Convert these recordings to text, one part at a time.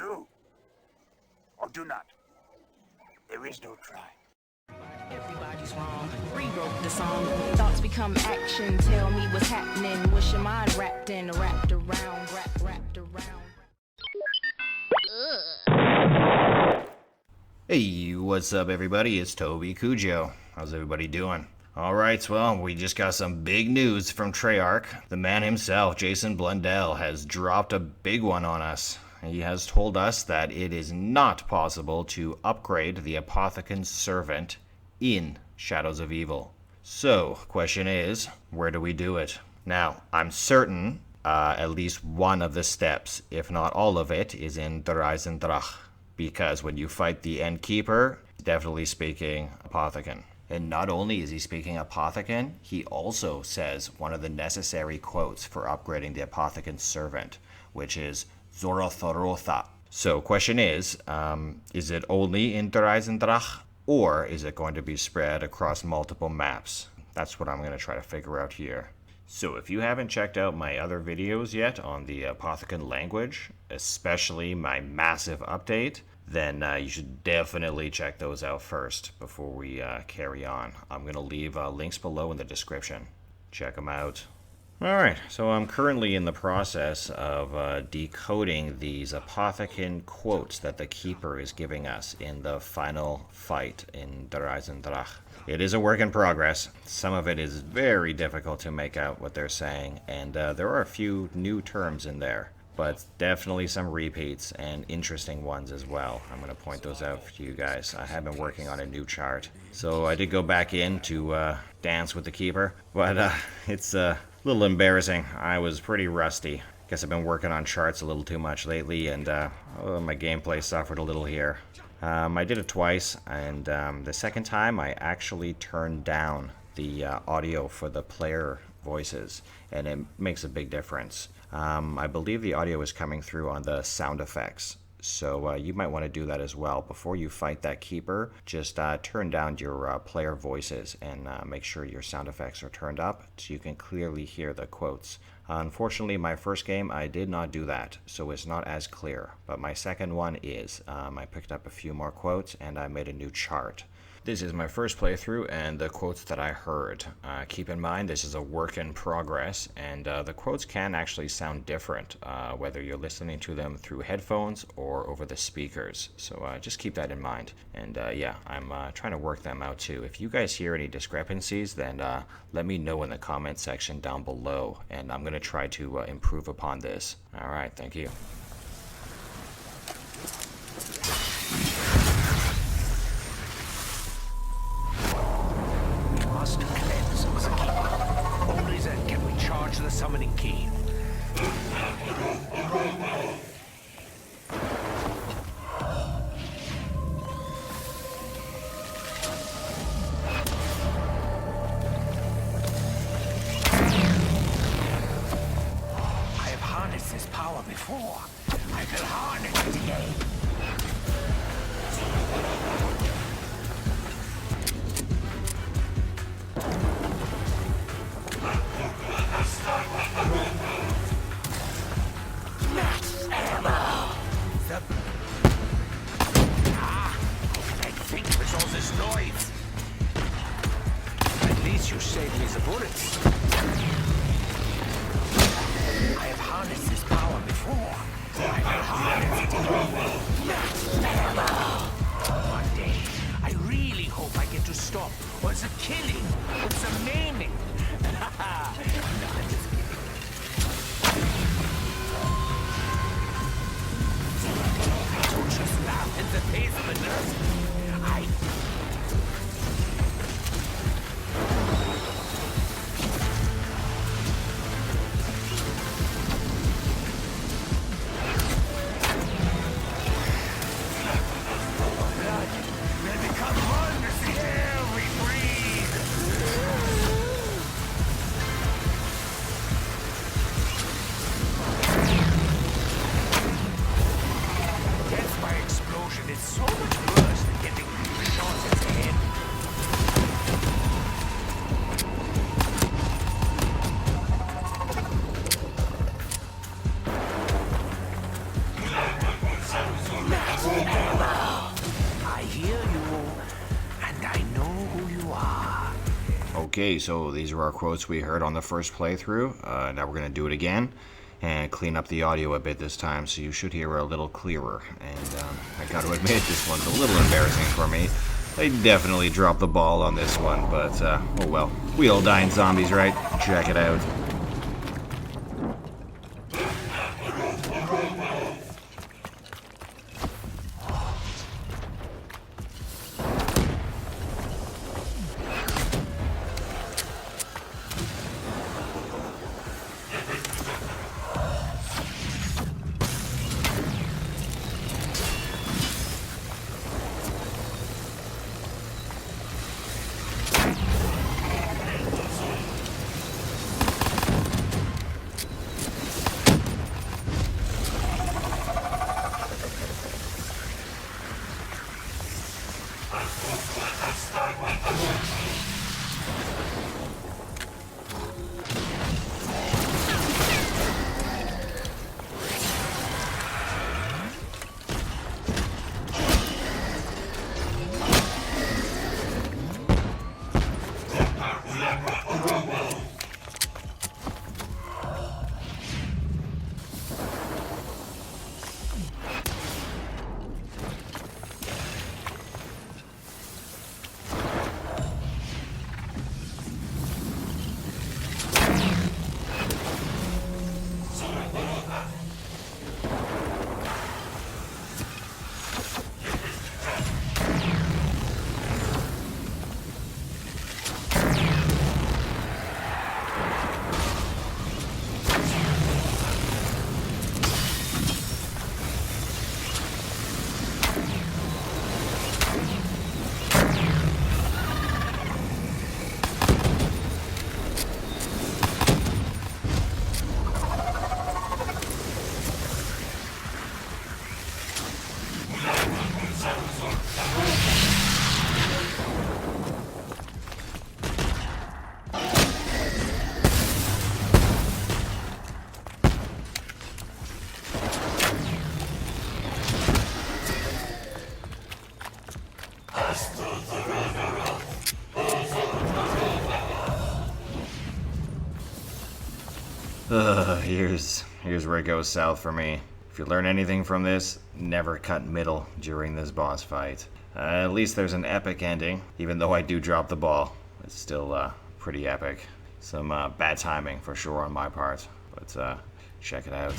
do. Or do not. There is no try. Everybody's wrong. Rewrote the song. Thoughts become action. Tell me what's happening. What's your mind wrapped in? Wrapped around. Wrapped around. Hey, what's up everybody? It's Toby Cujo. How's everybody doing? Alright, well, we just got some big news from Treyarch. The man himself, Jason Blundell, has dropped a big one on us. He has told us that it is not possible to upgrade the Apothicon servant in Shadows of Evil. So, question is, where do we do it? Now, I'm certain at least one of the steps, if not all of it, is in Der Eisendrach. Because when you fight the End Keeper, definitely speaking Apothicon. And not only is he speaking Apothicon, he also says one of the necessary quotes for upgrading the Apothicon servant, which is Zorothorotha. So question is it only in Der Eisendrach, or is it going to be spread across multiple maps? That's what I'm going to try to figure out here. So if you haven't checked out my other videos yet on the Apothicon language, especially my massive update, then you should definitely check those out first before we carry on. I'm going to leave links below in the description. Check them out. Alright, so I'm currently in the process of decoding these Apothicon quotes that the Keeper is giving us in the final fight in Der Eisendrach. It is a work in progress. Some of it is very difficult to make out what they're saying, and there are a few new terms in there, but definitely some repeats and interesting ones as well. I'm going to point those out for you guys. I have been working on a new chart, so I did go back in to dance with the Keeper, but it's a little embarrassing. I was pretty rusty. Guess I've been working on charts a little too much lately, and my gameplay suffered a little here. I did it twice, and the second time I actually turned down the audio for the player voices, and it makes a big difference. I believe the audio is coming through on the sound effects, so you might want to do that as well. Before you fight that Keeper, just turn down your player voices and make sure your sound effects are turned up so you can clearly hear the quotes. Unfortunately, my first game, I did not do that, so it's not as clear. But my second one is. I picked up a few more quotes, and I made a new chart. This is my first playthrough, and the quotes that I heard. Keep in mind, this is a work in progress, and the quotes can actually sound different, whether you're listening to them through headphones or over the speakers. So just keep that in mind. And yeah, I'm trying to work them out too. If you guys hear any discrepancies, then let me know in the comment section down below, and I'm going to try to improve upon this. All right, thank you. Must cleanse the Keeper. Only then can we charge the summoning key. I have harnessed this power before. I will harness it again. Noise. At least you saved me the bullets. I have harnessed this power before. I will harness it again. One day, I really hope I get to stop all the killing, all the maiming. No, I'm just kidding. Don't just laugh in the face of a nurse. It's so much worse Okay, so these were our quotes we heard on the first playthrough. Now we're going to do it again and clean up the audio a bit this time, so you should hear a little clearer. And I got to admit, this one's a little embarrassing for me. I definitely dropped the ball on this one, but oh well. We all die in zombies, right? Check it out. Here's where it goes south for me. If you learn anything from this, never cut middle during this boss fight. At least there's an epic ending, even though I do drop the ball. It's still pretty epic. Some bad timing for sure on my part, but check it out.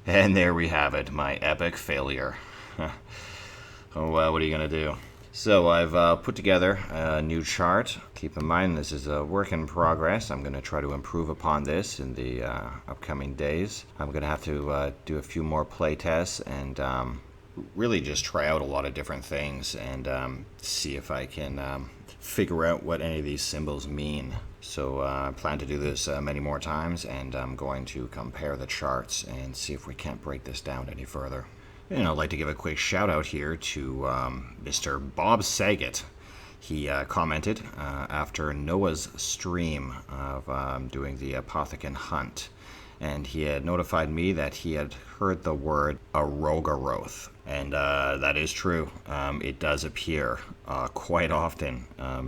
And there we have it, my epic failure. Oh, well, what are you going to do? So I've put together a new chart. Keep in mind this is a work in progress. I'm going to try to improve upon this in the upcoming days. I'm going to have to do a few more play tests and really just try out a lot of different things and see if I can figure out what any of these symbols mean. So I plan to do this many more times, and I'm going to compare the charts and see if we can't break this down any further. And I'd like to give a quick shout out here to Mr. Bob Saget. He commented after Noah's stream of doing the Apothicon hunt, and he had notified me that he had heard the word Arogaroth. And that is true. It does appear quite often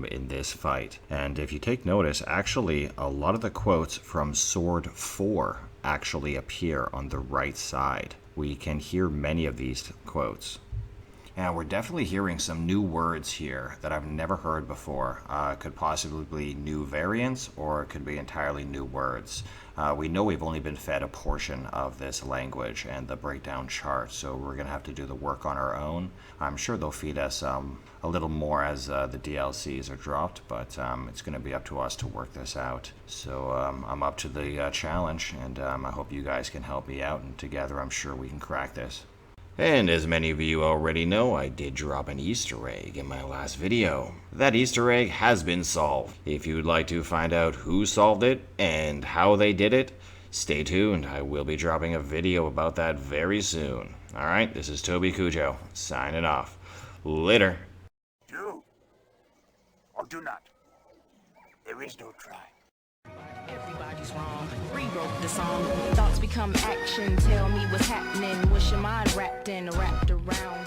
in this fight. And if you take notice, actually, a lot of the quotes from Sword 4 actually appear on the right side. We can hear many of these quotes. And we're definitely hearing some new words here that I've never heard before. Could possibly be new variants, or it could be entirely new words. We know we've only been fed a portion of this language and the breakdown chart, so we're going to have to do the work on our own. I'm sure they'll feed us a little more as the DLCs are dropped, but it's going to be up to us to work this out. So I'm up to the challenge, and I hope you guys can help me out, and together I'm sure we can crack this. And as many of you already know, I did drop an Easter egg in my last video. That Easter egg has been solved. If you'd like to find out who solved it and how they did it, stay tuned. I will be dropping a video about that very soon. Alright, this is Toby Cujo, signing off. Later. Do or do not. There is no try. Everybody's wrong. Rewrote the song. Thoughts become action. Tell me what's happening. What's your mind wrapped around?